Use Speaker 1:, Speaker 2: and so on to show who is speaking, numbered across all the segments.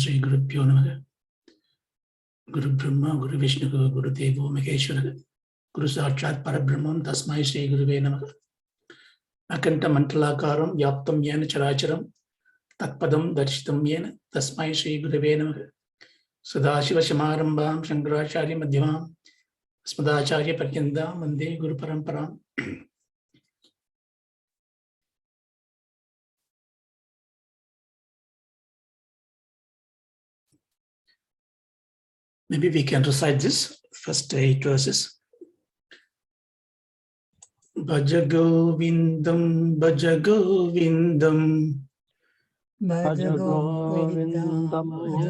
Speaker 1: Shri Gurubhyo Namaha. Guru Brahma, Guru Vishnu, Guru Devo Maheshwara. Guru Sakshat Parabrahman, Tasmai Shri Guruve Namaha. Akanta Mantalakaram, Yaptam Yena Characharam, Tatpadam Darshitam Yena, Tasmai Shri Guruve Namaha. Sadashiva Samarambam, Shankaracharya Madhyavam, Smadacharya Paryandam, Vande Guru Paramparam. Maybe we can recite this first 8 verses. Bhajagovindam, Bhajagovindam,
Speaker 2: Bhajagovindam,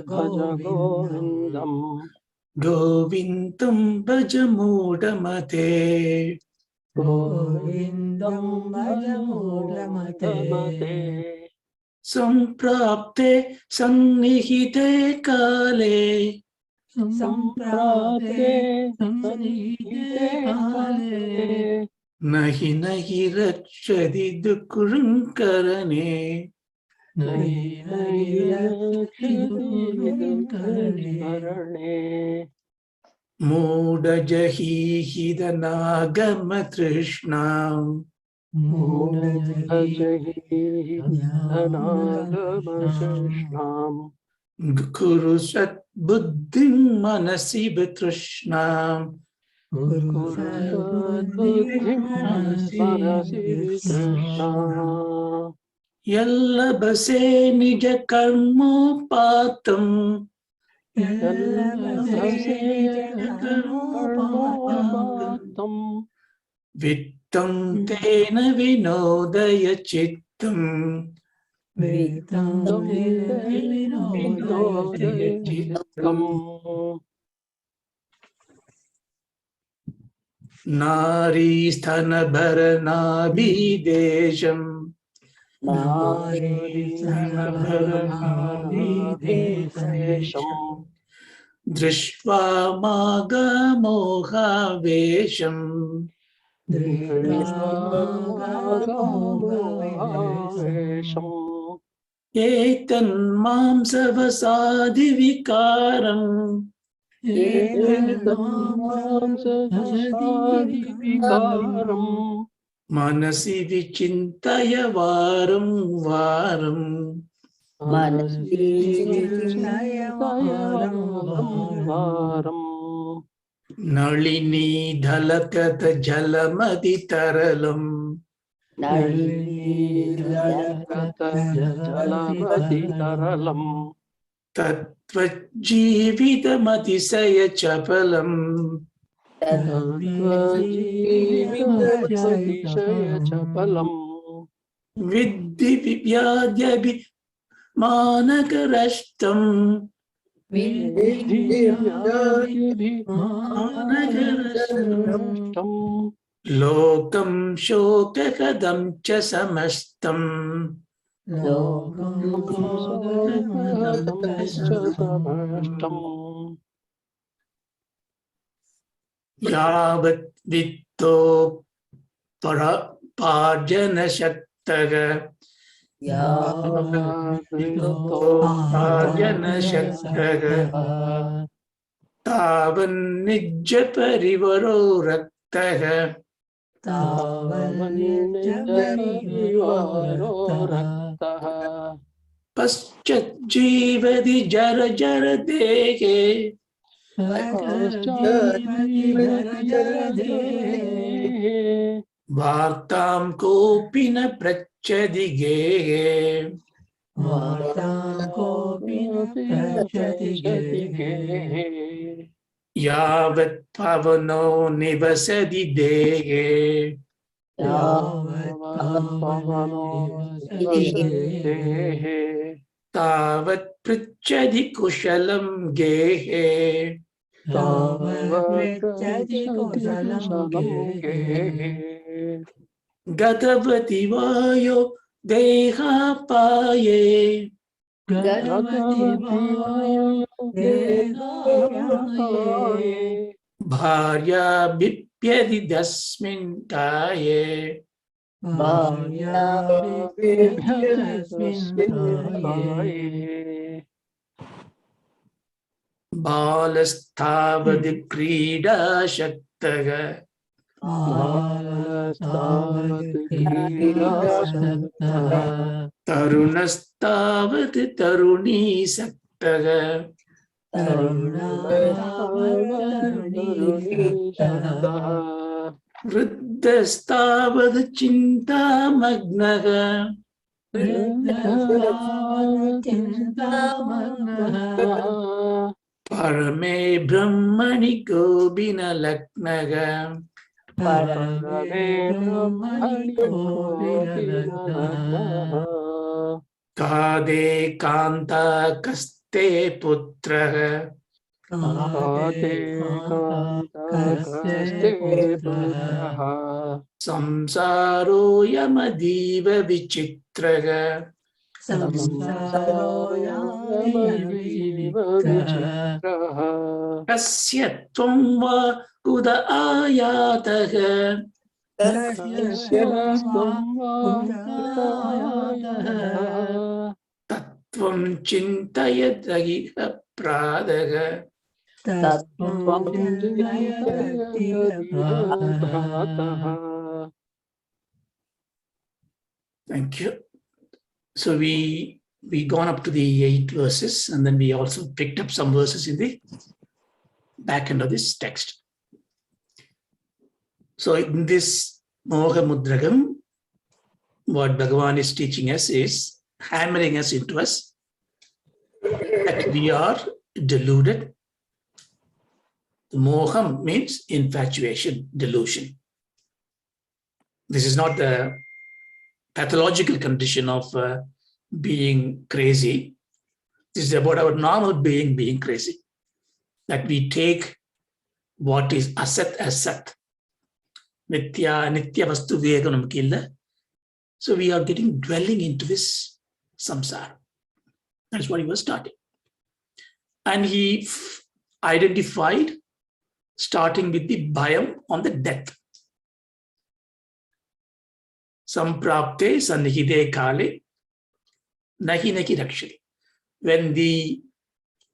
Speaker 2: Bhajagovindam,
Speaker 1: Govindam Bhajamudamate,
Speaker 2: Govindam Bhajamudamate,
Speaker 1: Samprapte Sannihite Kale,
Speaker 2: Samprapte Sannihite Kale,
Speaker 1: Nahi Nahi Rakshadi Dukurunkarane,
Speaker 2: Nahi Nahi Rakshadi Karane,
Speaker 1: Muda Jahi Hidanagama Trishnam,
Speaker 2: Mudajahi Dhanagama Krishnam,
Speaker 1: Guru Sat Buddhim Manasi Bitrishnam,
Speaker 2: Buddhim Manasi Krishna,
Speaker 1: Yallabase Nija Karmo Patam,
Speaker 2: Karmopatam,
Speaker 1: Vittam Tena Vinodaya Chittam,
Speaker 2: Vitam Vinodaya Chittam,
Speaker 1: Nari Sthana Bharana Bidesham,
Speaker 2: Nari Sanabharana Videsham,
Speaker 1: Drishva Maga Moha Vesham,
Speaker 2: Drishyamohavesham,
Speaker 1: Etan Mam Savasadi Vikaram,
Speaker 2: Etam Sadivikaram,
Speaker 1: Manasi Vichintaya Varam Varam,
Speaker 2: Manasivijayavaram,
Speaker 1: Nalini Dhalakata Jalamadi Taralam,
Speaker 2: Nalini Dalakata Jalamati Taralam,
Speaker 1: Tattvajjividamati Saya Chapalam,
Speaker 2: Tattvajivitatiṣaya chapalam,
Speaker 1: Viddhi Vyadyabi Manakarashtam,
Speaker 2: Vidhyavyadyabhimanakarantam,
Speaker 1: Lokam Shokakadam Cha Samastam,
Speaker 2: Lokam Sokadamcha Samastam,
Speaker 1: Yavat Vitto Parjana Shaktaga, Parjana Shaktaga, Tavan Nijja Parivaro Raktaga,
Speaker 2: Tavanijavivaro raktaha,
Speaker 1: Paschat Jivadi Jara Jara Dege,
Speaker 2: Paschajivadi
Speaker 1: Vartam Kopina Prachadi Gege,
Speaker 2: Vartam kopina prachati
Speaker 1: Yavat Pavano Nivasadi Dege,
Speaker 2: Yavat pavano nivasate,
Speaker 1: Tavat Prichadi Kushalam Gehe,
Speaker 2: Tavat prachati kushalam gehe,
Speaker 1: Gadavati Vayo Deha Paye,
Speaker 2: Gadavati vayo dehapaye,
Speaker 1: Bharya Bipyadi Dasmin Kaye,
Speaker 2: Bharya Bipyadasmin kaye,
Speaker 1: Balasthavadi Krida Shaktaga
Speaker 2: Balasavati Krida Sakta
Speaker 1: Tarunastavadi Taruni Saktaga
Speaker 2: Tarunastavati Taruni Sakta
Speaker 1: Vriddhastavadi Chinta Magnaga
Speaker 2: Vrindastavati Chintamagna
Speaker 1: Parame Brahmani Gobina Laknaga
Speaker 2: Parame Brahmani Gopina Lagna
Speaker 1: Kade Kanta Kaste Putraga
Speaker 2: Kade Kanta Kaste Putraha
Speaker 1: Samsaro Yamadiva Vichitraga
Speaker 2: Samsaro Yamadiva Vichitraha
Speaker 1: Kasya Tvamva Kuda Ayataga Tattvam Chintayadagiha Pradaga Thank you. So we gone up to the 8 verses, and then we also picked up some verses in the back end of this text. So in this Moha Mudragam, what Bhagavan is teaching us is hammering us into us that we are deluded. Moham means infatuation, delusion. This is not the pathological condition of being crazy. This is about our normal being crazy. That we take what is asat as sat. Nitya vastu viveka namukku illa. So we are dwelling into this samsara. That's what he was starting. And he identified, starting with the bhayam on the death. Samprapte sannihide kale nahi nahi rakshati. When the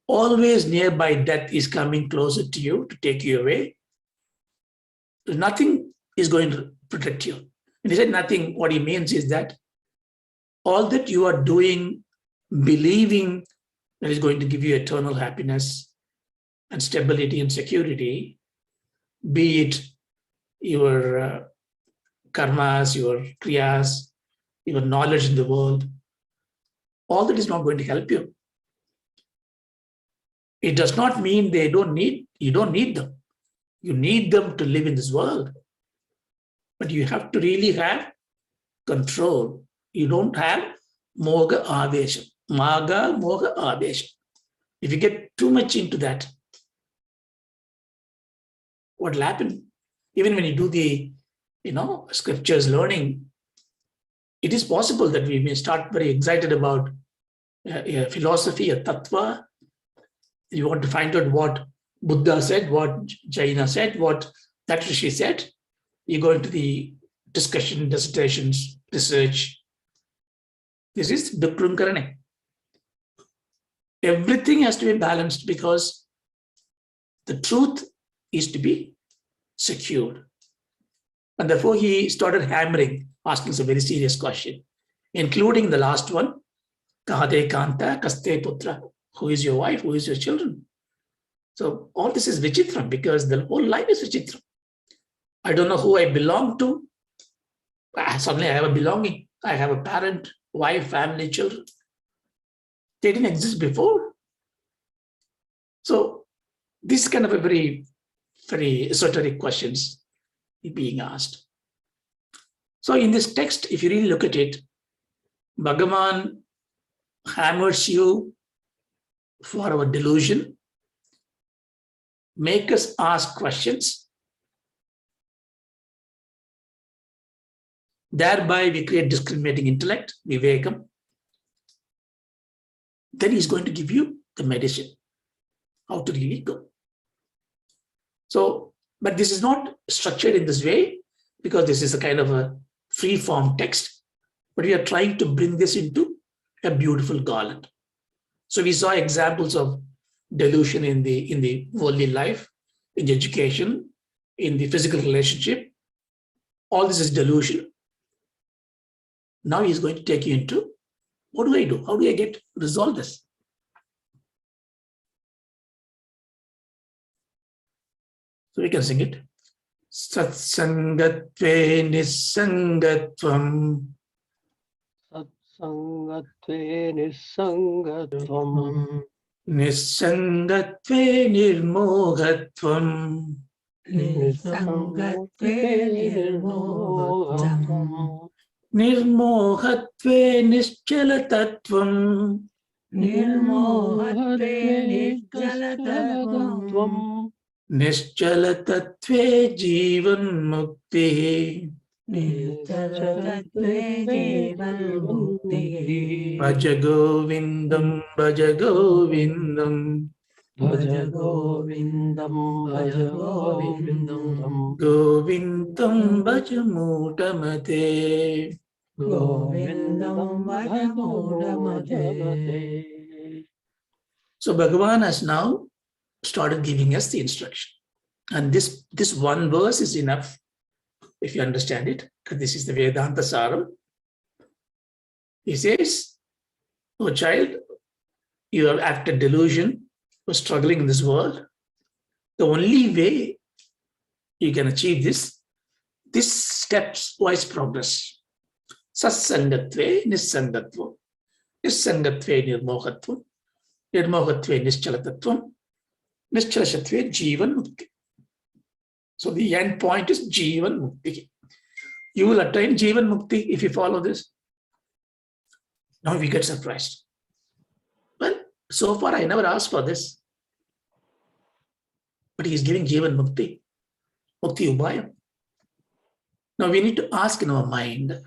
Speaker 1: always nearby death is coming closer to you to take you away, nothing is going to protect you. When he said nothing, what he means is that all that you are doing, believing that is going to give you eternal happiness and stability and security, be it your karmas, your kriyas, your knowledge in the world, all that is not going to help you. It does not mean you don't need them. You need them to live in this world. But you have to really have control. You don't have moga avesham. Maga moga avesham. If you get too much into that, what will happen? Even when you do the scriptures learning, it is possible that we may start very excited about a philosophy, a tattva. You want to find out what Buddha said, what Jaina said, what that Rishi said. You go into the discussion, dissertations, research. This is Dukrum Karane. Everything has to be balanced because the truth is to be secured. And therefore he started hammering, asking some very serious question, including the last one, Kahade Kanta Kaste Putra. Who is your wife? Who is your children? So all this is Vichitram because the whole life is Vichitram. I don't know who I belong to. Suddenly I have a belonging. I have a parent, wife, family, children. They didn't exist before. So this kind of a very, very esoteric questions being asked. So in this text, if you really look at it, Bhagavan hammers you for our delusion, make us ask questions. Thereby we create discriminating intellect, vivekam. Then he's going to give you the medicine, how to really go. So, but this is not structured in this way because this is a kind of a free form text, but we are trying to bring this into a beautiful garland. So we saw examples of delusion in the worldly life, in the education, in the physical relationship. All this is delusion. Now he's going to take you into, what do I do? How do I resolve this? So we can sing it. Sathsangatve Nissangatvam.
Speaker 2: Sathsangatve Nissangatvam.
Speaker 1: Nissangatve Nirmohatvam.
Speaker 2: Nissangatve Nirmohatvam.
Speaker 1: Nirmohatve Nischalatatvam.
Speaker 2: Nirmohatve Nischalatatvam.
Speaker 1: Nischalatatve Jivan Mukti.
Speaker 2: Nischalatatve Jivan Mukti.
Speaker 1: Bhajagovindam Bhajagovindam.
Speaker 2: Bhajagovindam Bhajagovindam.
Speaker 1: Govindam Bhajamutamate.
Speaker 2: Govindam Bhajagovindamate.
Speaker 1: So Bhagavan has now started giving us the instruction. And this one verse is enough, if you understand it, because this is the Vedanta Saram. He says, oh child, you are after delusion, you're struggling in this world. The only way you can achieve this steps-wise progress. Sathsangatve Nissangatvam. Nissangatve Nirmohatvam. Nirmohatve Nischalatatvam. Nischalatatve Jivan Mukti. So the end point is Jivan Mukti. You will attain Jivan Mukti if you follow this. Now we get surprised. Well, so far I never asked for this. But he is giving Jivan Mukti. Mukti Umpire. Now we need to ask in our mind,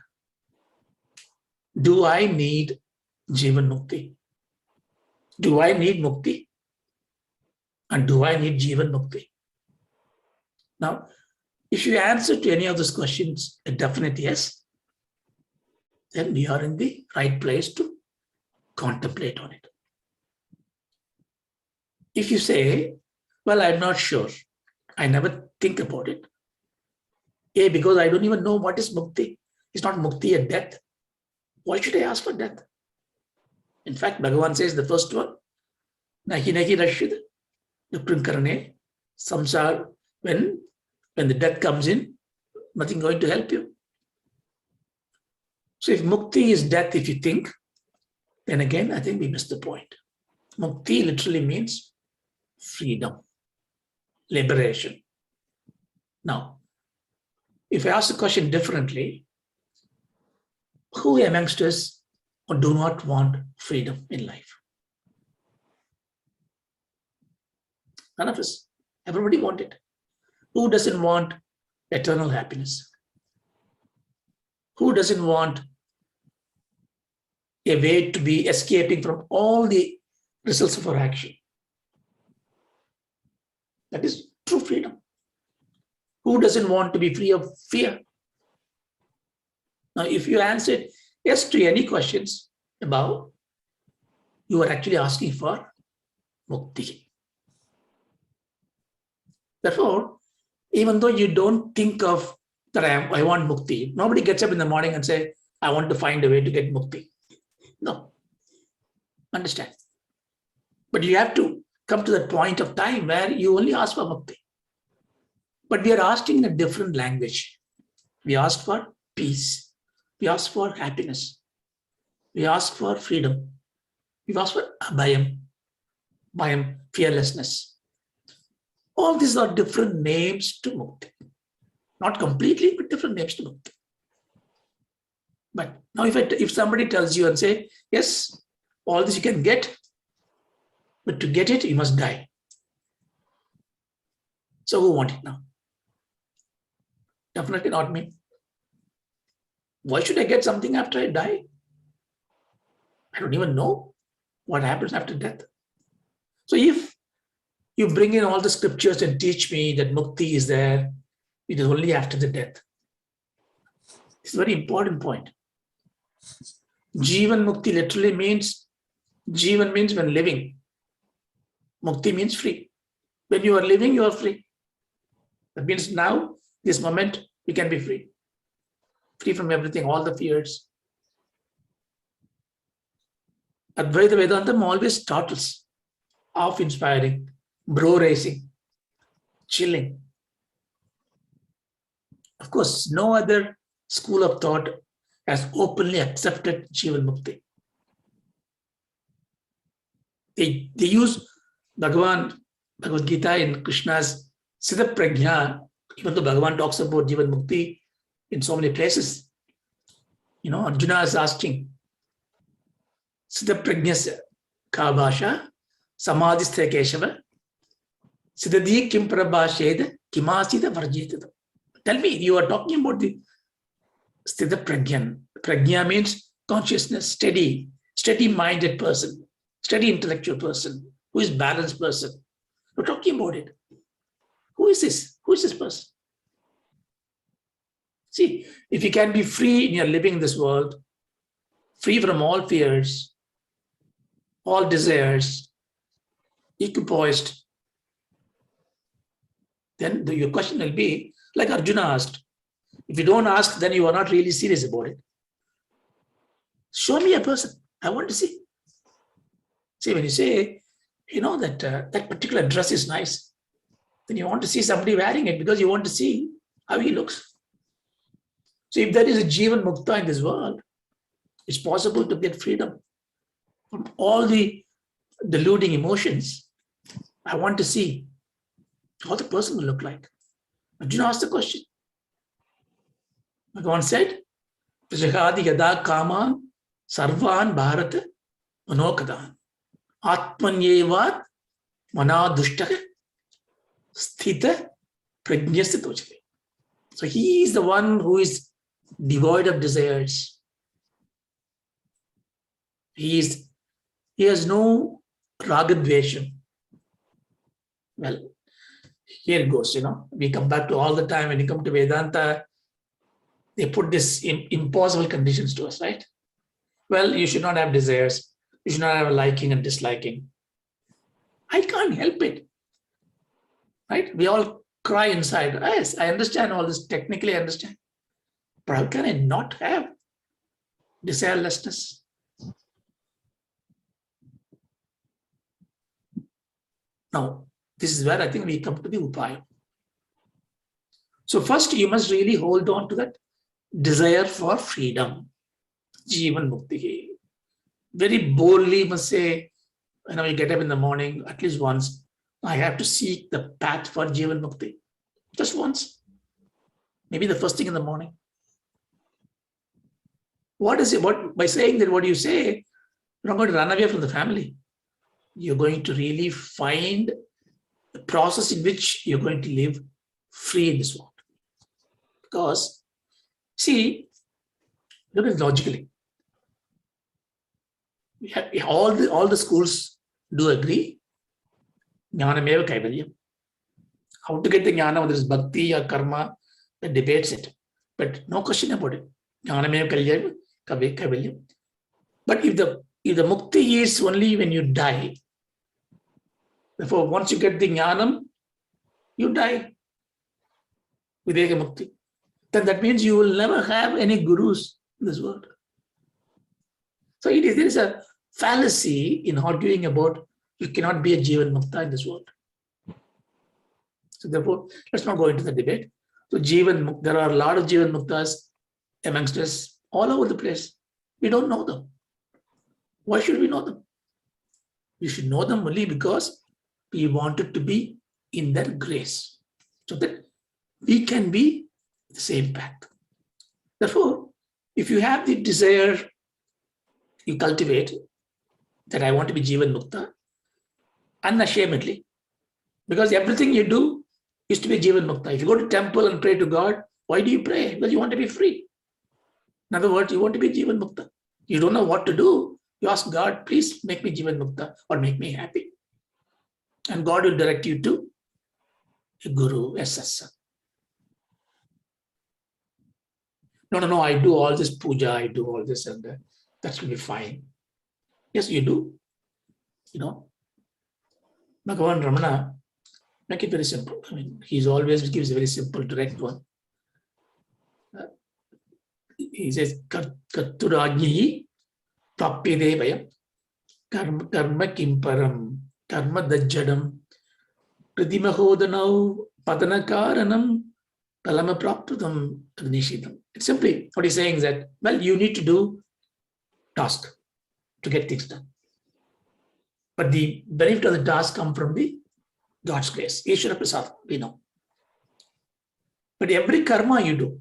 Speaker 1: do I need Jivan Mukti? Do I need Mukti? And do I need Jivan Mukti? Now, if you answer to any of those questions a definite yes, then we are in the right place to contemplate on it. If you say, well, I'm not sure, I never think about it. A, because I don't even know what is Mukti. It's not Mukti at death. Why should I ask for death? In fact, Bhagavan says the first one, Nahi nahi rashid, Karane, samsar, when the death comes in, nothing going to help you. So if Mukti is death, if you think, then again, I think we missed the point. Mukti literally means freedom, liberation. Now, if I ask the question differently, who amongst us do not want freedom in life? None of us. Everybody wants it. Who doesn't want eternal happiness? Who doesn't want a way to be escaping from all the results of our action? That is true freedom. Who doesn't want to be free of fear? Now, if you answered yes to any questions above, you are actually asking for Mukti. Therefore, even though you don't think of that I want Mukti, nobody gets up in the morning and say, I want to find a way to get Mukti. No. Understand? But you have to come to that point of time where you only ask for Mukti. But we are asking in a different language. We ask for peace. We ask for happiness. We ask for freedom. We ask for abhayam, fearlessness. All these are different names to Mukti. Not completely, but different names to Mukti. But now if somebody tells you and say, yes, all this you can get, but to get it, you must die. So who wants it now? Definitely not me. Why should I get something after I die? I don't even know what happens after death. So if you bring in all the scriptures and teach me that Mukti is there, it is only after the death. It's a very important point. Jivan Mukti literally means, Jivan means when living. Mukti means free. When you are living, you are free. That means now, this moment, you can be free. Free from everything, all the fears. Advaita Vedantam always startles, awe-inspiring, bro-racing, chilling. Of course, no other school of thought has openly accepted Jivan Mukti. They use Bhagavad Gita in Krishna's Siddha Prajna, even though Bhagavan talks about Jivan Mukti in so many places. Arjuna is asking, Siddha Prajnasya ka bhasha samadhistha keshava siddhadi kim prabhashed kimasita varjitata. Tell me, you are talking about the Siddha Prajna. Prajna means consciousness, steady-minded person, steady intellectual person, who is balanced person. We're talking about it. Who is this? Who is this person? See, if you can be free in your living in this world, free from all fears, all desires, equipoised, then your question will be, like Arjuna asked, if you don't ask, then you are not really serious about it. Show me a person. I want to see. See, when you say, that particular dress is nice, then you want to see somebody wearing it because you want to see how he looks. So if there is a Jivan Mukta in this world, it's possible to get freedom from all the deluding emotions. I want to see how the person will look like. Arjuna asked the question. Bhagavan said, Prajahadi yada kaman sarvan bharata manokadan atmanyevat manadushtaka sthita prajnasya tochate. So he is the one who is devoid of desires. He has no ragadvesham. Well, here it goes, we come back to all the time when you come to Vedanta, they put this impossible conditions to us, right? Well, you should not have desires. You should not have a liking and disliking. I can't help it, right? We all cry inside. Yes, I understand all this, technically I understand. But how can I not have desirelessness? Now, this is where I think we come to the Umpire. So first, you must really hold on to that desire for freedom. Jivan Mukti. Very boldly you must say, when you get up in the morning, at least once, I have to seek the path for Jivan Mukti. Just once. Maybe the first thing in the morning. What is it? By saying that, what do you say? You're not going to run away from the family. You're going to really find the process in which you're going to live free in this world. Because, see, look at it logically. All the schools do agree. Jnanameva kaivalyam. How to get the jnana, whether it's bhakti or karma, that debates it. But no question about it. Jnanameva kaivalyam. But if the mukti is only when you die, therefore once you get the jnanam, you die. Videka mukti. Then that means you will never have any gurus in this world. So there is a fallacy in arguing about you cannot be a Jivan Mukta in this world. So therefore, let's not go into the debate. So there are a lot of Jivan Muktas amongst us all over the place. We don't know them. Why should we know them? We should know them only because we wanted to be in their grace, so that we can be the same path. Therefore, if you have the desire, you cultivate that I want to be Jivan Mukta unashamedly, because everything you do is to be Jivan Mukta. If you go to temple and pray to God, why do you pray? Because you want to be free. In other words, you want to be Jivan Mukta. You don't know what to do. You ask God, please make me Jivan Mukta or make me happy. And God will direct you to a guru, a satsang. No, I do all this puja, I do all this and that. That will be fine. Yes, you do. Bhagavan Ramana, make it very simple. I mean, he always gives a very simple, direct one. He says, Katturajyi Prapyade Vayam Karma Kimparam Karma Dajjadam Pratimahodanau Padanakaranam Palama Praptatam Nishidam. It's simply what he's saying is that, well, you need to do task to get things done. But the benefit of the task comes from the God's grace. Ishvara Prasad, we know. But every karma you do,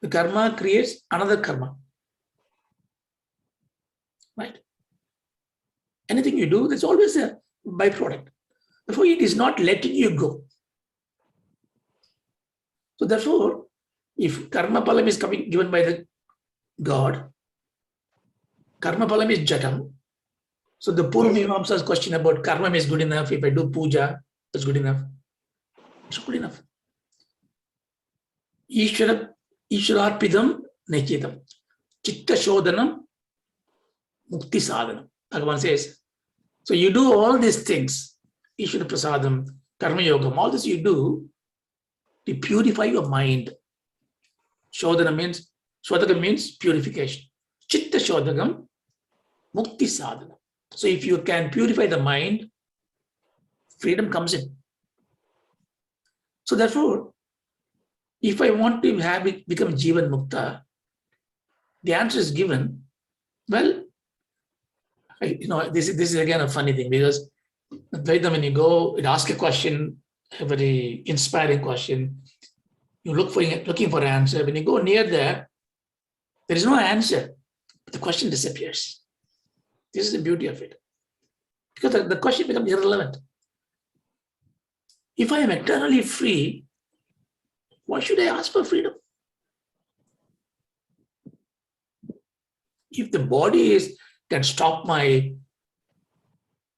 Speaker 1: the karma creates another karma. Right? Anything you do, there's always a byproduct. Therefore, it is not letting you go. So therefore, if karma palam is given by the God, karma palam is jatam. So the Purva Mimamsa's question about karma is good enough. If I do puja, that's good enough. It's good enough. Ishwararpidam nechitam. Chitta shodhanam mukti sadhanam. Bhagavan says, so you do all these things, Ishvara prasadam, karma yogam, all this you do to purify your mind. Shodhana means purification. Chitta shodhagam mukti sadhanam. So if you can purify the mind, freedom comes in. So therefore, if I want to become Jivan Mukta, the answer is given. Well, this is again a funny thing, because when you go and ask a question, a very inspiring question, you looking for an answer. When you go near there is no answer, but the question disappears. This is the beauty of it. Because the question becomes irrelevant. If I am eternally free, why should I ask for freedom? If the body can stop my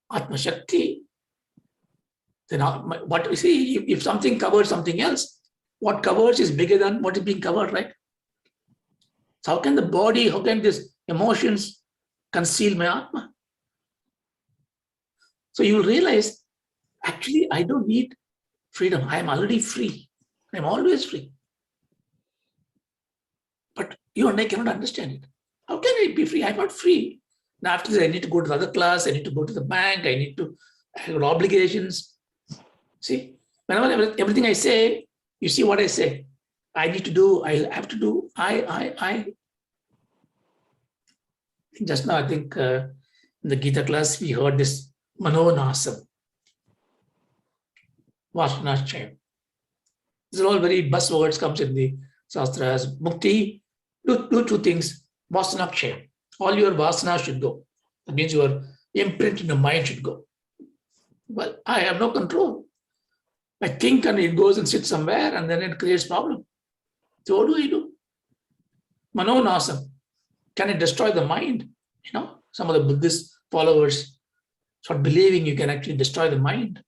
Speaker 1: Atma Shakti, then what you see, if something covers something else, what covers is bigger than what is being covered, right? So how can the body, how can these emotions conceal my Atma? So you will realize, actually, I don't need freedom. I am already free. I am always free. But you and I cannot understand it. How can I be free? I'm not free. Now after this, I need to go to the other class. I need to go to the bank. I have obligations. See, whenever everything I say, you see what I say. I need to do, I have to do, I. Just now, I think in the Gita class, we heard this Manonasam. Vasanachayam. These are all very buzzwords, comes in the Shastras. Mukti, do two things. Vasanachayam. All your vasana should go. That means your imprint in the mind should go. Well, I have no control. I think and it goes and sits somewhere and then it creates problem. So what do I do? Manonasam. Can it destroy the mind? Some of the Buddhist followers start believing you can actually destroy the mind.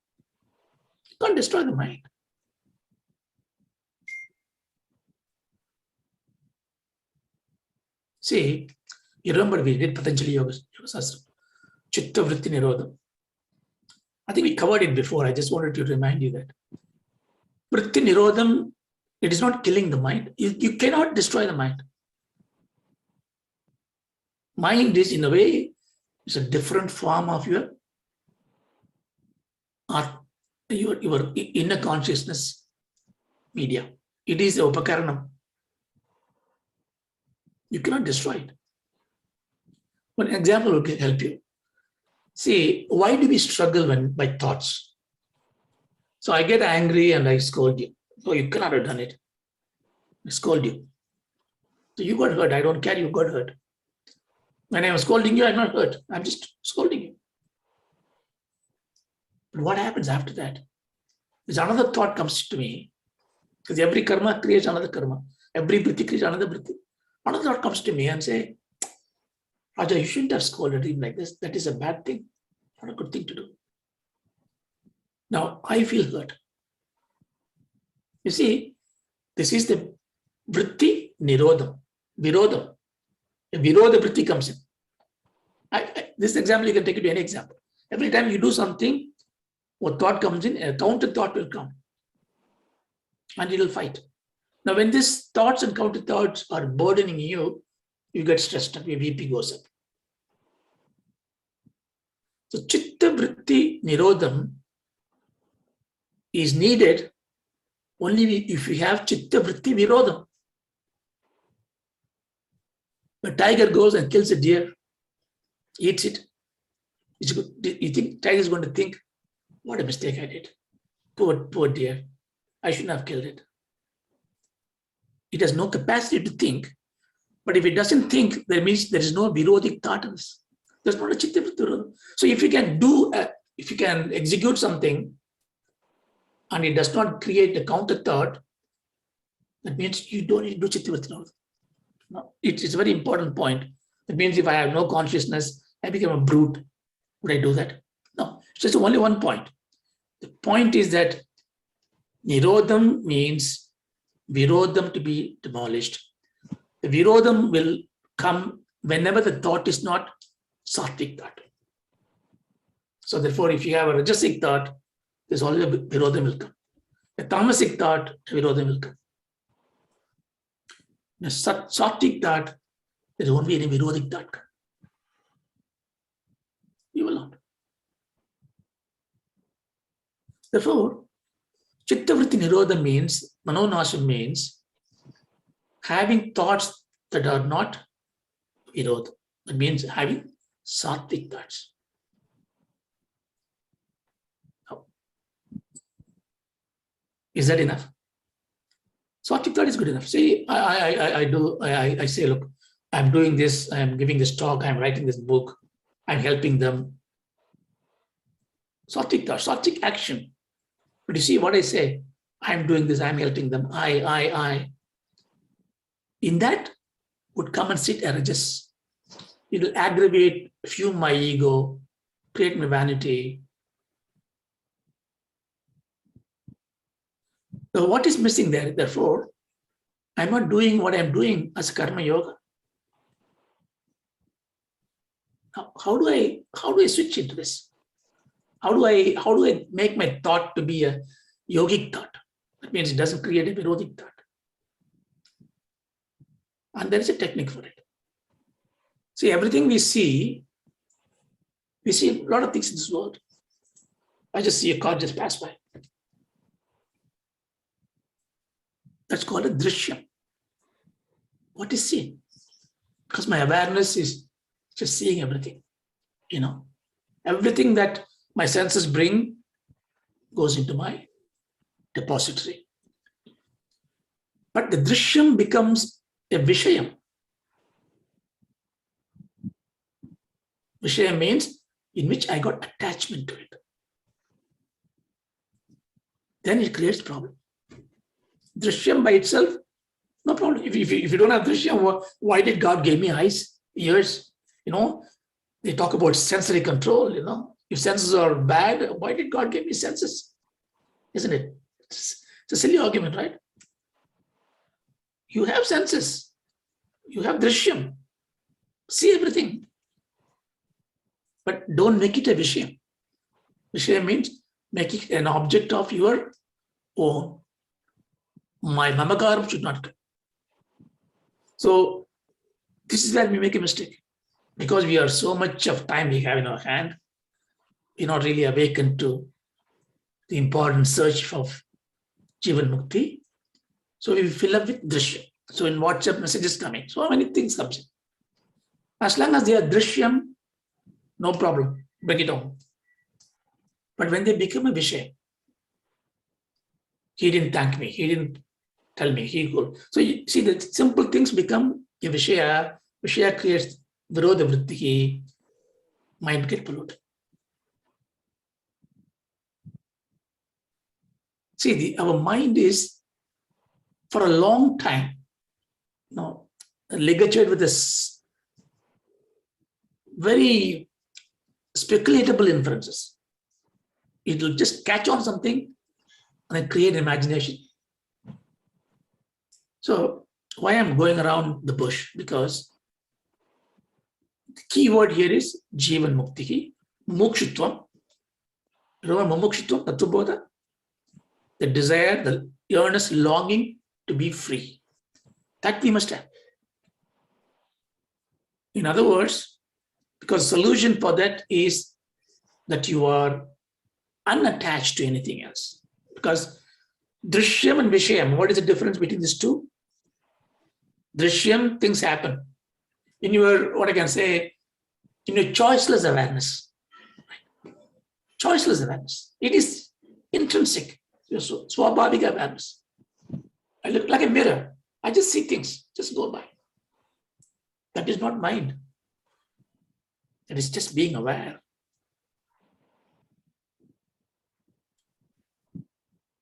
Speaker 1: You can't destroy the mind. See, you remember we did Patanjali Yoga Sastra, Chitta Vritti Nirodham. I think we covered it before. I just wanted to remind you that. Vritti Nirodham, it is not killing the mind. You cannot destroy the mind. Mind is, in a way, it's a different form of your inner consciousness media. It is the upakaranam. You cannot destroy it. One example will help you. See, why do we struggle by thoughts? So I get angry and I scold you. Oh, you cannot have done it. I scold you. So you got hurt. I don't care, you got hurt. When I am scolding you, I'm not hurt. I'm just scolding you. But what happens after that? There's another thought comes to me. Because every karma creates another karma. Every vritti creates another vritti. Another thought comes to me and say, Raja, you shouldn't have scolded him like this. That is a bad thing. Not a good thing to do. Now, I feel hurt. You see, this is the vritti nirodham, virodham. A virodha vritti comes in. This example, you can take it to any example. Every time you do something, What thought comes in, a counter thought will come. And it will fight. Now, when these thoughts and counter thoughts are burdening you, you get stressed up, your BP goes up. So, Chitta Vritti Nirodham is needed only if you have Chitta Vritti Virodham. A tiger goes and kills a deer, eats it. You think tiger is going to think, what a mistake I did. Poor deer. I shouldn't have killed it. It has no capacity to think. But if it doesn't think, that means there is no Virodhic thought in this. There's not a Chitta Vritti Virodham. So if you can execute something and it does not create a counter thought, that means you don't need to do Chitta Vritti Nirodham. No, it's a very important point. That means if I have no consciousness, I become a brute. Would I do that? No, it's just only one point. The point is that Nirodham means Virodham to be demolished. The Virodham will come whenever the thought is not Sattvic thought. So therefore, if you have a Rajasic thought, there's always a Virodham will come. A Tamasic thought, a Virodham will come. A Sattvic thought, there won't be any Virodhic thought. You will not. Therefore, Chitta Vritti Nirodha means, Manonasham means, having thoughts that are not Virodha. That means having Sattvic thoughts. Now, is that enough? Sattvic thought is good enough. See, I say, look, I'm doing this, I'm giving this talk, I'm writing this book, I'm helping them. Sattvic thought, Sattvic action. But you see what I say, I'm doing this, I'm helping them, I. In that would come and sit a Rajas. It will aggravate, fume my ego, create my vanity. So what is missing there? Therefore, I'm not doing what I'm doing as karma yoga. Now, how do I switch into this? How do I make my thought to be a yogic thought? That means it doesn't create a Virodhic thought. And there is a technique for it. See, everything we see a lot of things in this world. I just see a car just pass by. That's called a Drishyam. What is seen? Because my awareness is just seeing everything. Everything that my senses bring goes into my depository. But the Drishyam becomes a Vishayam. Vishayam means in which I got attachment to it. Then it creates problem. Drishyam by itself, no problem. If you don't have Drishyam, why did God give me eyes, ears? They talk about sensory control, If senses are bad, why did God give me senses? Isn't it? It's a silly argument, right? You have senses. You have Drishyam. See everything. But don't make it a Vishayam. Vishayam means make it an object of your own. My mamakaram should not come. So this is where we make a mistake. Because we are so much of time we have in our hand, we're not really awakened to the important search of Jivan Mukti. So we fill up with Drishyam. So in WhatsApp messages coming, so many things comes in. As long as they are Drishyam, no problem, bring it on. But when they become a Vishaya, he didn't thank me, he didn't tell me, he could. So you see, the simple things become a Vishaya. Vishaya creates Virodha Vritti, mind get polluted. See, our mind is, for a long time, ligatured with this very speculatable inferences. It will just catch on something and then create imagination. So why I'm going around the bush? Because the key word here is Jivan Mukti, Mukshutvam. Remember Mumukshitvam, Tattvabodha? The desire, the earnest longing to be free. That we must have. In other words, because solution for that is that you are unattached to anything else. Because Drishyam and Vishayam, what is the difference between these two? Drishyam, things happen. In your, what I can say, in your choiceless awareness. Choiceless awareness. It is intrinsic. Your swabhavika awareness. I look like a mirror. I just see things, just go by. That is not mind. That is just being aware.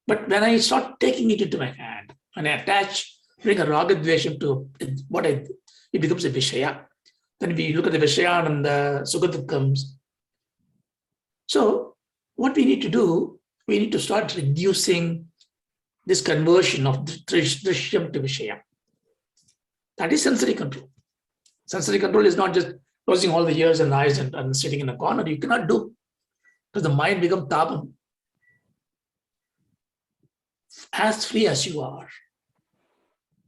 Speaker 1: But when I start taking it into my hand, when I attach, bring a ragadvesham to what it becomes a Vishaya. Then we look at the Vishaya and the Sukha comes. So what we need to do, we need to start reducing this conversion of Drishyam to Vishaya. That is sensory control. Sensory control is not just closing all the ears and eyes and sitting in a corner. You cannot do, because the mind becomes tabam. As free as you are.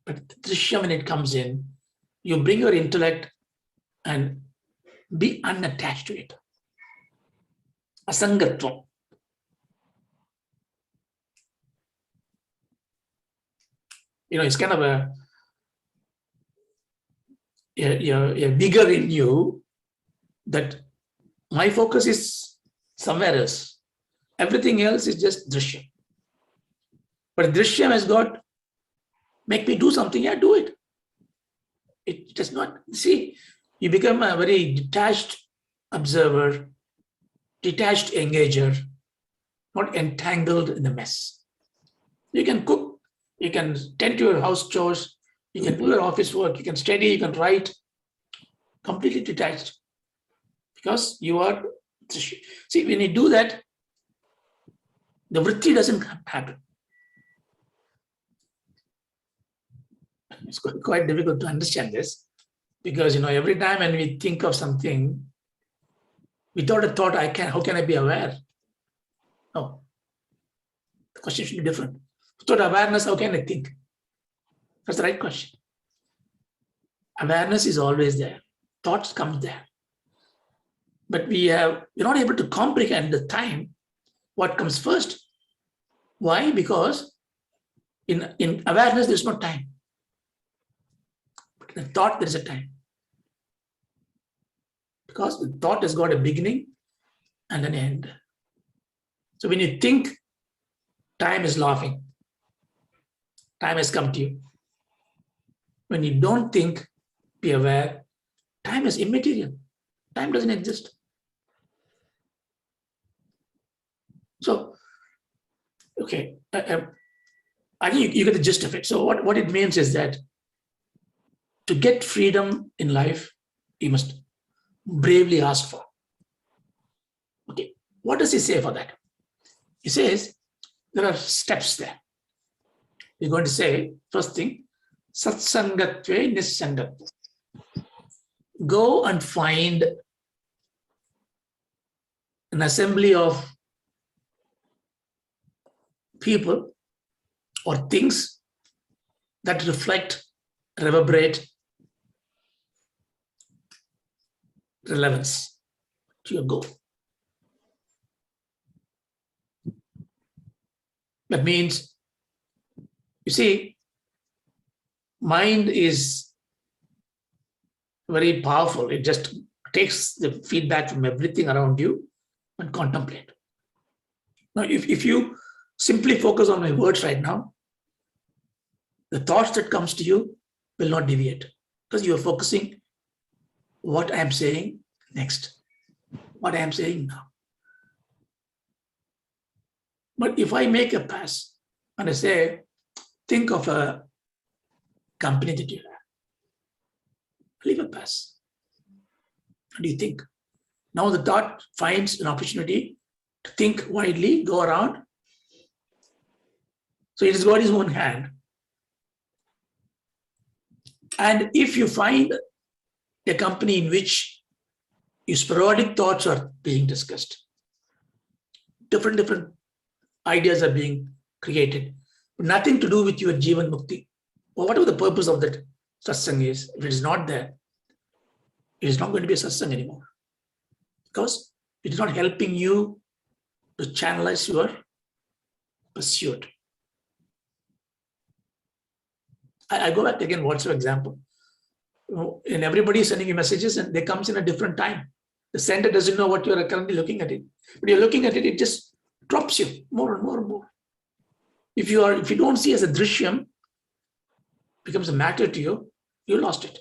Speaker 1: But Drishyam, when it comes in, you bring your intellect and be unattached to it. Asangatvam. It's kind of a bigger in you that my focus is somewhere else. Everything else is just Drishyam. But Drishyam has got, make me do something, yeah, do it. It does not, see, you become a very detached observer, detached engager, not entangled in the mess. You can cook, you can tend to your house chores, you can do your office work, you can study, you can write, completely detached. Because you are, see, when you do that, the vritti doesn't happen. It's quite difficult to understand this, because every time when we think of something, without a thought, how can I be aware? No. The question should be different. Without awareness, how can I think? That's the right question. Awareness is always there. Thoughts come there. But we're not able to comprehend the time, what comes first. Why? Because in awareness, there's no time. The thought, there is a time. Because the thought has got a beginning and an end. So when you think, time is laughing. Time has come to you. When you don't think, be aware, time is immaterial. Time doesn't exist. So, okay, I think you get the gist of it. So what it means is that to get freedom in life, you must bravely ask for. Okay, what does he say for that? He says there are steps there. He's going to say, first thing, Sathsangatve Nissangatvam. Go and find an assembly of people or things that reflect, reverberate relevance to your goal. That means, you see, mind is very powerful. It just takes the feedback from everything around you and contemplate. Now, if you simply focus on my words right now, the thoughts that comes to you will not deviate, because you are focusing what I am saying next, what I am saying now. But if I make a pass and I say, think of a company that you have, leave a pass. What do you think? Now the thought finds an opportunity to think widely, go around. So it has got his own hand. And if you find a company in which your sporadic thoughts are being discussed, different ideas are being created. Nothing to do with your Jivan Mukti. Or whatever the purpose of that satsang is, if it is not there, it is not going to be a satsang anymore. Because it is not helping you to channelize your pursuit. I go back again, WhatsApp example. And everybody is sending you messages and they comes in a different time. The sender doesn't know what you are currently looking at it. But you're looking at it, it just drops you more and more and more. If you don't see as a Drishyam, becomes a matter to you, you lost it.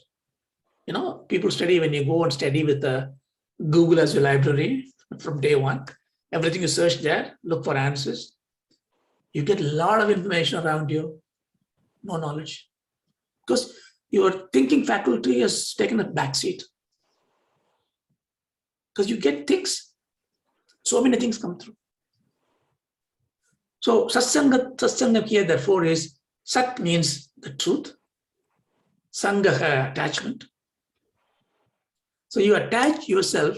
Speaker 1: You know, people study when you go and study with Google as your library from day one. Everything you search there, look for answers. You get a lot of information around you, no knowledge. Because your thinking faculty has taken a backseat. Because you get things, so many things come through. So Satsanga here therefore is, Sat means the truth, Sangaha attachment. So you attach yourself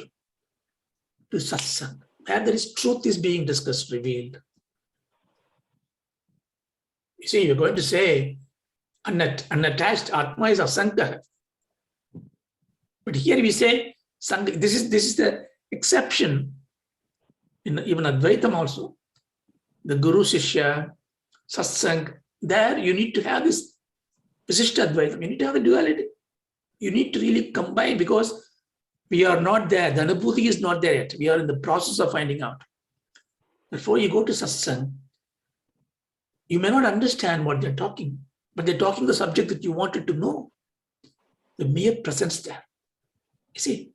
Speaker 1: to Satsang, where there is truth is being discussed, revealed. You see, you're going to say, unattached Atma is Asangaha. But here we say, Sangha, this is the exception in even Advaitam also. The Guru Shishya, Satsang, there you need to have this Visishta Advaitam. You need to have a duality. You need to really combine, because we are not there. The Anubhuti is not there yet. We are in the process of finding out. Before you go to Satsang, you may not understand what they're talking, but they're talking the subject that you wanted to know. The mere presence there. You see,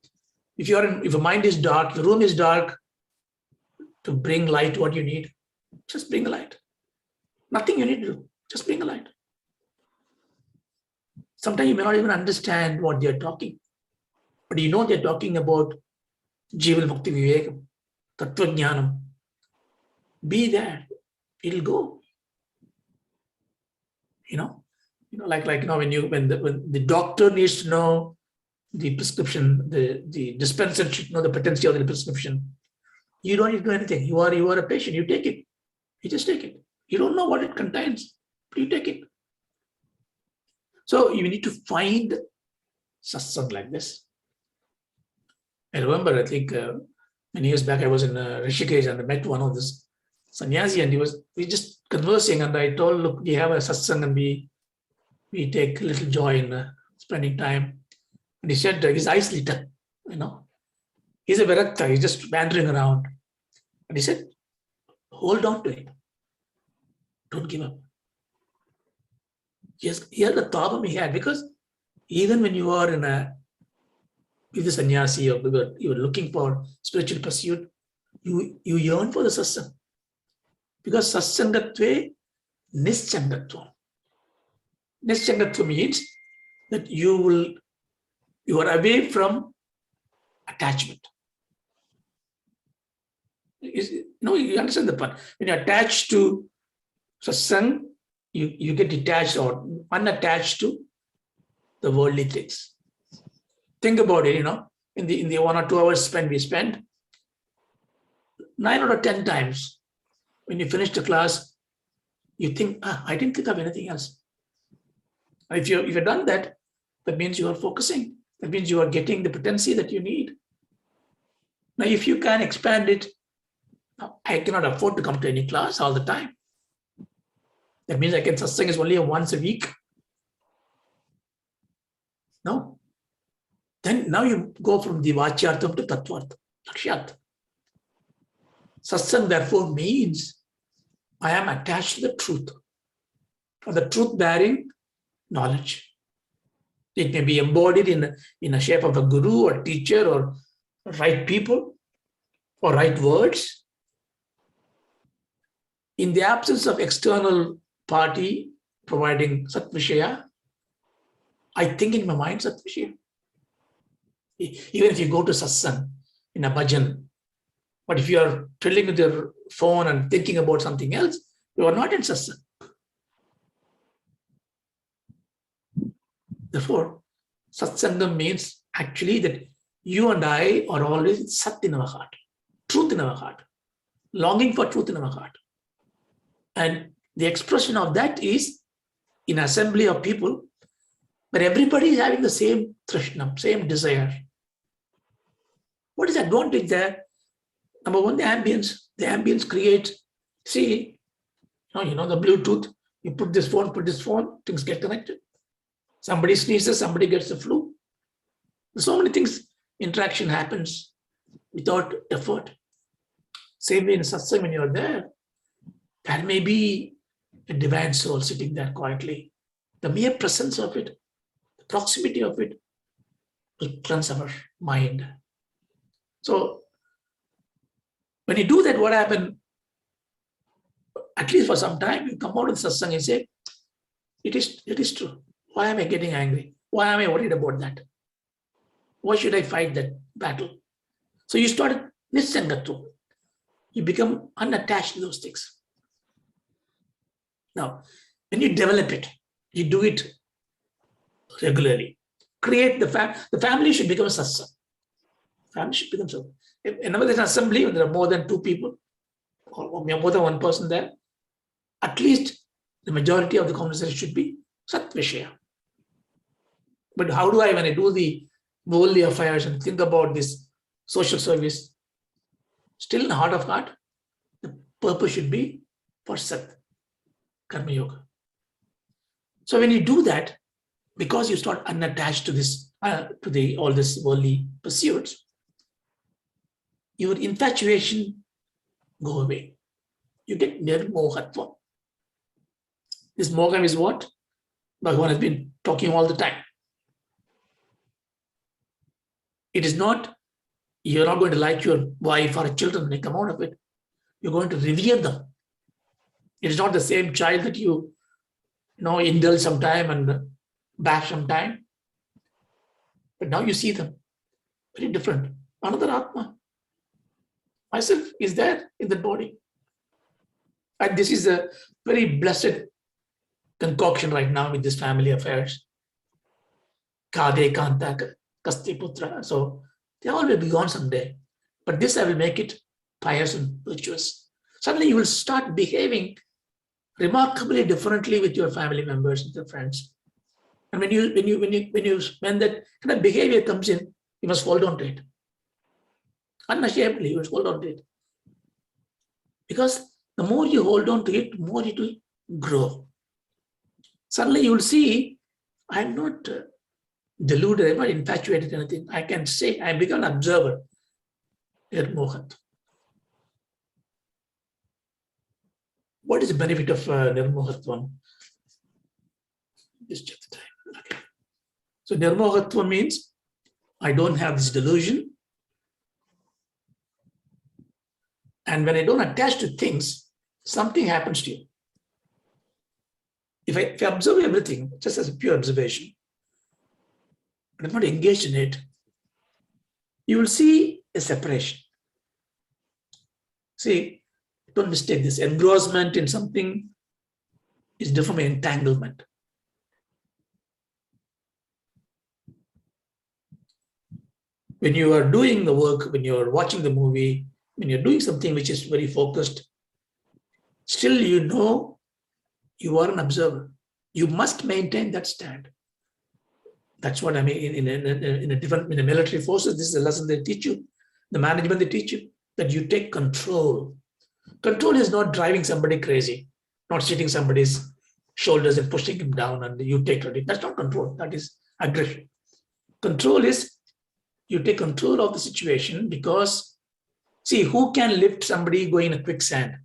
Speaker 1: if your mind is dark, the room is dark, to bring light, what you need, just bring the light. Nothing you need to do, just bring the light. Sometimes you may not even understand what they're talking, but you know they're talking about Jivan Mukti Vivekam, Tattva Jnanam. Be there, it'll go. Like when the doctor needs to know the prescription, the dispenser should know the potency of the prescription. You don't need to do anything. You are a patient. You take it. You just take it. You don't know what it contains, but you take it. So you need to find satsang like this. I remember, I think many years back, I was in Rishikesh and I met one of this sannyasi, and we just conversing, and I told, look, we have a satsang and we take little joy in spending time. And he said his eyes lit up, He's a Virakta, he's just wandering around. And he said, hold on to it. Don't give up. Here's the problem he had, because even when you are with the sannyasi, or you're looking for spiritual pursuit, you yearn for the satsang. Because Sathsangatve Nissangatvam. Nissangatvam means that you are away from attachment. You understand the point. When you're attached to satsang, you get detached or unattached to the worldly things. Think about it, in the 1 or 2 hours we spend, 9 out of 10 times, when you finish the class, you think, I didn't think of anything else. If you've done that, that means you are focusing. That means you are getting the potency that you need. Now, if you can expand it, I cannot afford to come to any class all the time. That means I can satsang is only once a week. No. Then now you go from the vachyartham to tattvartham, lakshyartham. Satsang therefore means I am attached to the truth, or the truth-bearing knowledge. It may be embodied in a shape of a guru or teacher or right people or right words. In the absence of external party providing Satvishaya, I think in my mind Satvishaya. Even if you go to satsang in a bhajan, but if you are trilling with your phone and thinking about something else, you are not in satsang. Therefore, satsangam means actually that you and I are always sat in our heart, truth in our heart. longing for truth in our heart. And the expression of that is in assembly of people, but everybody is having the same trishna, same desire. What is the advantage there? Number one, the ambience. The ambience creates, see, the Bluetooth, you put this phone, things get connected. Somebody sneezes, somebody gets the flu. So many things, interaction happens without effort. Same way in Satsang, when you're there, there may be a divine soul sitting there quietly. The mere presence of it, the proximity of it, will cleanse our mind. So, when you do that, what happens? At least for some time, you come out of Satsang and say, it is true. Why am I getting angry? Why am I worried about that? Why should I fight that battle? So you start Nissangatvam. You become unattached to those things. Now, when you develop it, you do it regularly. Create the family should become a Satsang. Family should become Satsang. Whenever there's an assembly, when there are more than two people, or more than one person there, at least the majority of the conversation should be Sat Vishaya. But how do I, when I do the worldly affairs and think about this social service, still in the heart of heart, the purpose should be for Sat, Karma Yoga. So when you do that, because you start unattached to this, all this worldly pursuits, your infatuation go away. You get nirmohatva. This mogam is what Bhagavan has been talking all the time. It is not, you're not going to like your wife or children when they come out of it. You're going to revere them. It is not the same child that you indulge sometime and bash sometime. But now you see them very different. Another Atma. Myself is there in the body. And this is a very blessed concoction right now with this family affairs. Kade Kanta Kasti Putra. So they all will be gone someday. But this I will make it pious and virtuous. Suddenly you will start behaving remarkably differently with your family members, with your friends. And when that kind of behavior comes in, you must hold on to it. Unashamedly, you must hold on to it. Because the more you hold on to it, the more it will grow. Suddenly you will see, I'm not deluded, I'm not infatuated with anything. I can say, I become an observer. Nirmohat. What is the benefit of Nirmohatvam? Just check the time. Okay. So Nirmohatvam means I don't have this delusion. And when I don't attach to things, something happens to you. If I observe everything, just as a pure observation, but I'm not engaged in it, you will see a separation. See, don't mistake this. Engrossment in something is different from entanglement. When you are doing the work, when you are watching the movie, when you're doing something which is very focused, still you are an observer. You must maintain that stand. That's what I mean in the military forces. This is a lesson they teach you. The management they teach you that you take control. Control is not driving somebody crazy, not sitting somebody's shoulders and pushing him down and you take credit. That's not control. That is aggression. Control is you take control of the situation because, see, who can lift somebody going in a quicksand?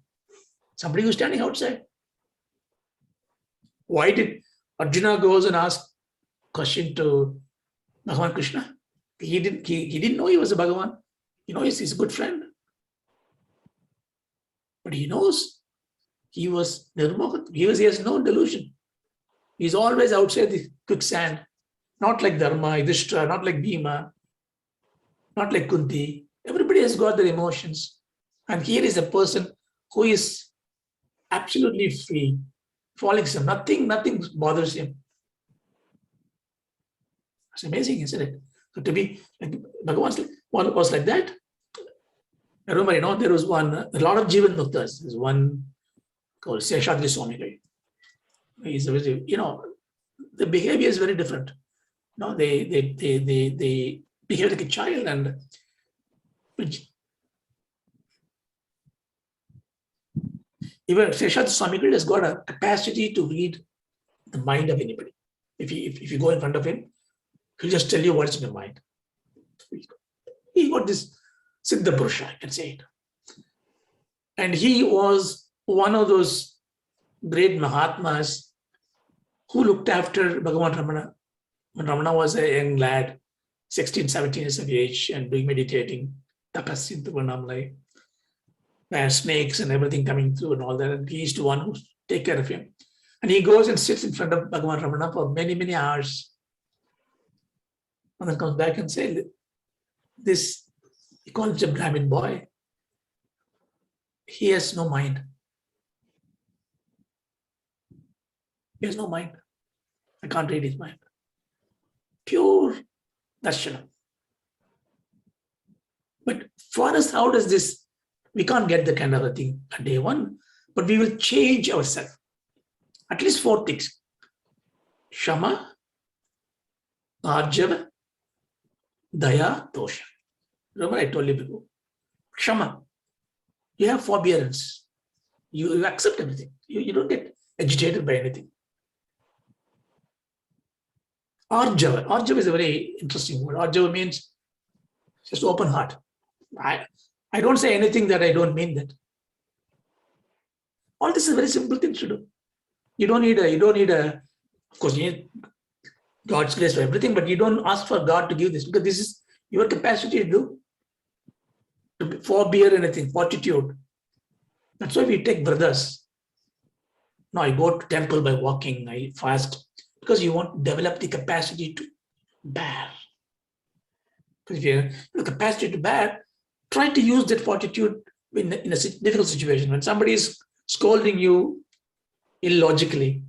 Speaker 1: Somebody who's standing outside. Why did Arjuna goes and ask question to Bhagavan Krishna? He didn't know he was a Bhagavan. He's his good friend. But he knows he was Nirmohat. He has no delusion. He's always outside the quicksand. Not like Dharma, Yudhishthira, not like Bhima, not like Kunti. Everybody has got their emotions. And here is a person who is absolutely free, falling some. Nothing bothers him. It's amazing, isn't it? So to be like Bhagavan was like that. I remember, there was a lot of Jivan Muktas. There's one called Sathsangatve Nissangatvam. He's the behavior is very different. They behave like a child, and even Sathsangatve Nissangatvam has got a capacity to read the mind of anybody. If you go in front of him, he'll just tell you what's in your mind. He got this Siddha Purusha, I can say it. And he was one of those great Mahatmas who looked after Bhagavan Ramana. When Ramana was a young lad, 16, 17 years of age, and doing meditating, tapasya, Vanamalai, where snakes and everything coming through and all that. And he used to one who take care of him. And he goes and sits in front of Bhagavan Ramana for many, many hours. And then comes back and says, this, he calls him a Brahmin boy. He has no mind. He has no mind. I can't read his mind. Pure darshanam. But for us, how does this, we can't get the kind of a thing at day one, but we will change ourselves. At least 4 things. Shama, Arjava, Daya, Dosha. Remember I told you before. Shama. You have forbearance. You accept everything. You don't get agitated by anything. Arjava. Arjava is a very interesting word. Arjava means just open heart. I don't say anything that I don't mean that. All this is very simple things to do. You don't need a, of course, you need God's grace for everything, but you don't ask for God to give this, because this is your capacity to do. To forbear anything, fortitude. That's why we take brothers. Now I go to temple by walking, I fast, because you want to develop the capacity to bear. Because if you have the capacity to bear, try to use that fortitude in a difficult situation. When somebody is scolding you illogically,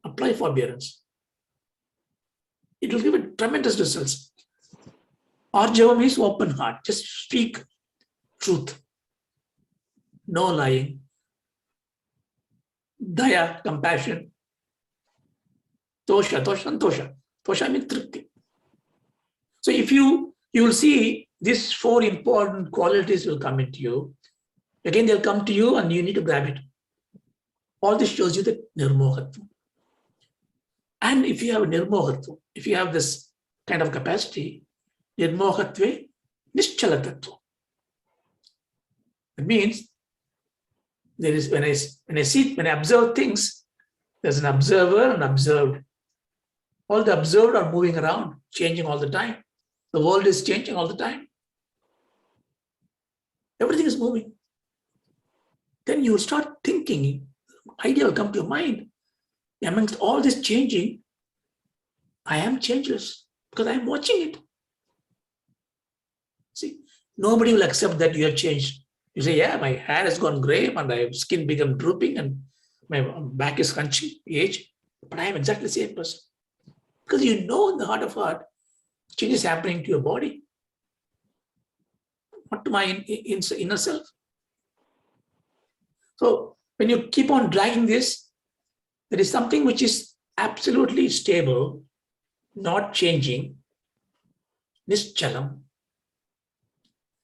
Speaker 1: apply forbearance. It will give a tremendous results. Arjava means open heart. Just speak truth. No lying. Daya, compassion. Tosha, santosha. Tosha means tripti. So if you will see these 4 important qualities will come into you. Again, they'll come to you and you need to grab it. All this shows you the nirmohatva. And if you have nirmohatva, if you have this kind of capacity, nirmohatve nischalatatva. It means there is when I observe things, there's an observer and observed. All the observed are moving around, changing all the time. The world is changing all the time. Everything is moving. Then you start thinking, idea will come to your mind. Amongst all this changing, I am changeless because I am watching it. See, nobody will accept that you have changed. You say, yeah, my hair has gone gray and my skin become drooping and my back is hunching, age, but I am exactly the same person. Because you know in the heart of heart, change is happening to your body, not to my inner self. So when you keep on dragging this, there is something which is absolutely stable, not changing, nischalam.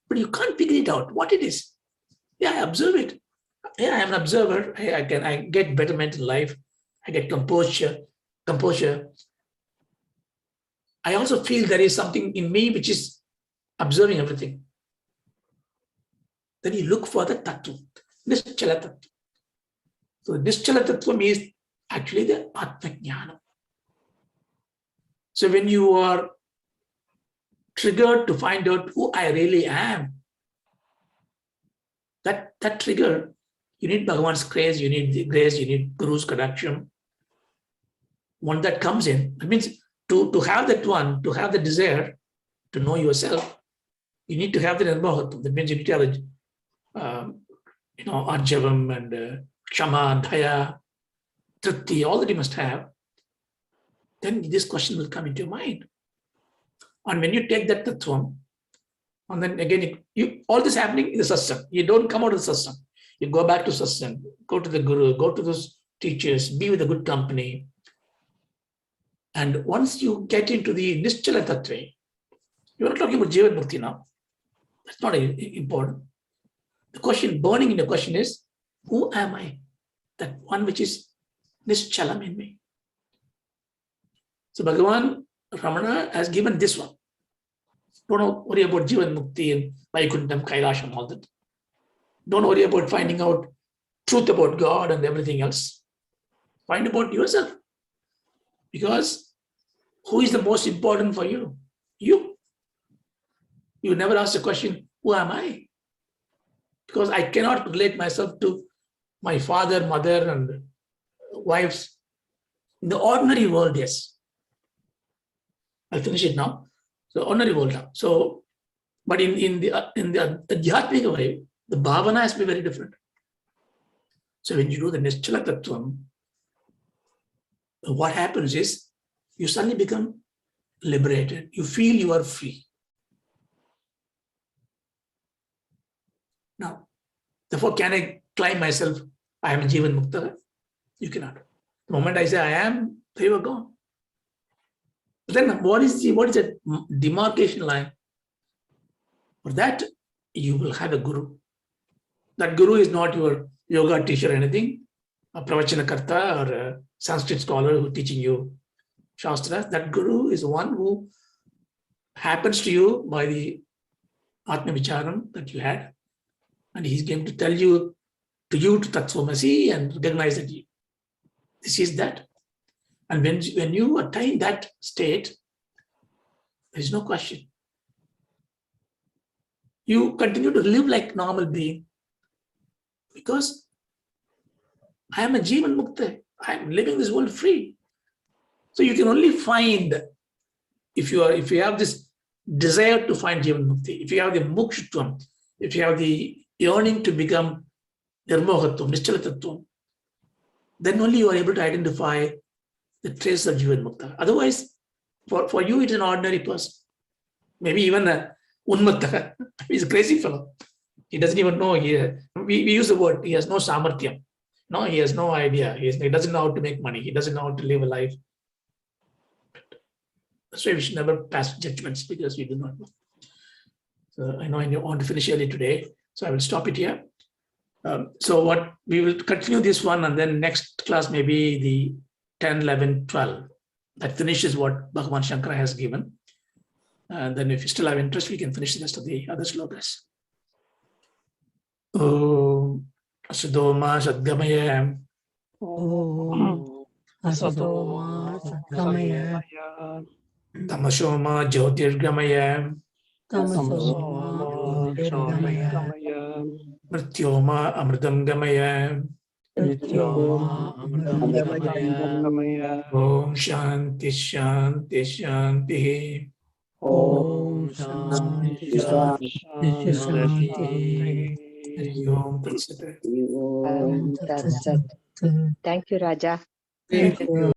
Speaker 1: But you can't figure it out what it is. Yeah, I observe it. Yeah, I am an observer. I get betterment in life. I get composure. I also feel there is something in me which is observing everything. Then you look for the tattva, nischala tattva. So nischala tattva means actually the atma jnana. So when you are triggered to find out who I really am, that trigger, you need Bhagavan's grace, you need the grace, you need Guru's kadaksham. One that comes in, that means to have that one, to have the desire to know yourself, you need to have the nirmohatva. That means you need to have arjavam and kshama, daya, tripti, all that you must have. Then this question will come into your mind. And when you take that tattvam, And then again, you all this happening in the satsang. You don't come out of the satsang. You go back to satsang, go to the guru, go to those teachers, be with a good company. And once you get into the Nischala Tattva, you're not talking about Jivan Mukti now. That's not important. The question, burning in the question is, who am I? That one which is Nischalam in me. So Bhagavan Ramana has given this one. Don't worry about Jivan Mukti and Vaikuntham, Kailasham, all that. Don't worry about finding out truth about God and everything else. Find about yourself. Because who is the most important for you? You. You never ask the question, who am I? Because I cannot relate myself to my father, mother, and wives. In the ordinary world, yes. I'll finish it now. So ordinary world now. So, but in the Adhyatmika way, the bhavana has to be very different. So when you do the Nischala Tattvam, what happens is you suddenly become liberated. You feel you are free. Now, therefore, can I claim myself, I am a Jivan Mukta? You cannot. The moment I say I am, they were gone. But then what is that demarcation line? For that, you will have a guru. That guru is not your yoga teacher or anything, a pravachana karta or a Sanskrit scholar who is teaching you Shastra. That guru is one who happens to you by the Atma Vicharam that you had. And he's going to tell you to Tatsvamasi and recognize that this is that. And when you attain that state, there is no question. You continue to live like normal being because I am a Jivan Mukta. I am living this world free. So you can only find, if you have this desire to find Jivan Mukti, if you have the Mukshitvam, if you have the yearning to become Nirmohatvam, Nischalatatvam, then only you are able to identify the trace of Jivan Mukta. Otherwise, for you, it's an ordinary person. Maybe even a Unmatta. He's a crazy fellow. He doesn't even know. We use the word, he has no samarthyam. No, he has no idea. He doesn't know how to make money. He doesn't know how to live a life. That's why we should never pass judgments because we do not know. So I know I want to finish early today, so I will stop it here. So what we will continue this one, and then next class maybe the 10, 11, 12. That finishes what Bhagavan Shankara has given. And then if you still have interest, we can finish the rest of the other slokas. Om Asadoma Sadgamaya.
Speaker 2: Om Asadoma Sadgamaya.
Speaker 1: Tamasoma Jyotirgamaya.
Speaker 2: Tamasoma Jyotirgamaya.
Speaker 1: Mrityoma Amritam Gamaya.
Speaker 2: Mrityoma Amritam Gamaya.
Speaker 1: Om Shanti Shanti Shanti.
Speaker 2: Om Shanti Shanti Shanti.
Speaker 1: Om Tatsat.
Speaker 3: Thank you, Raja.
Speaker 2: Thank you.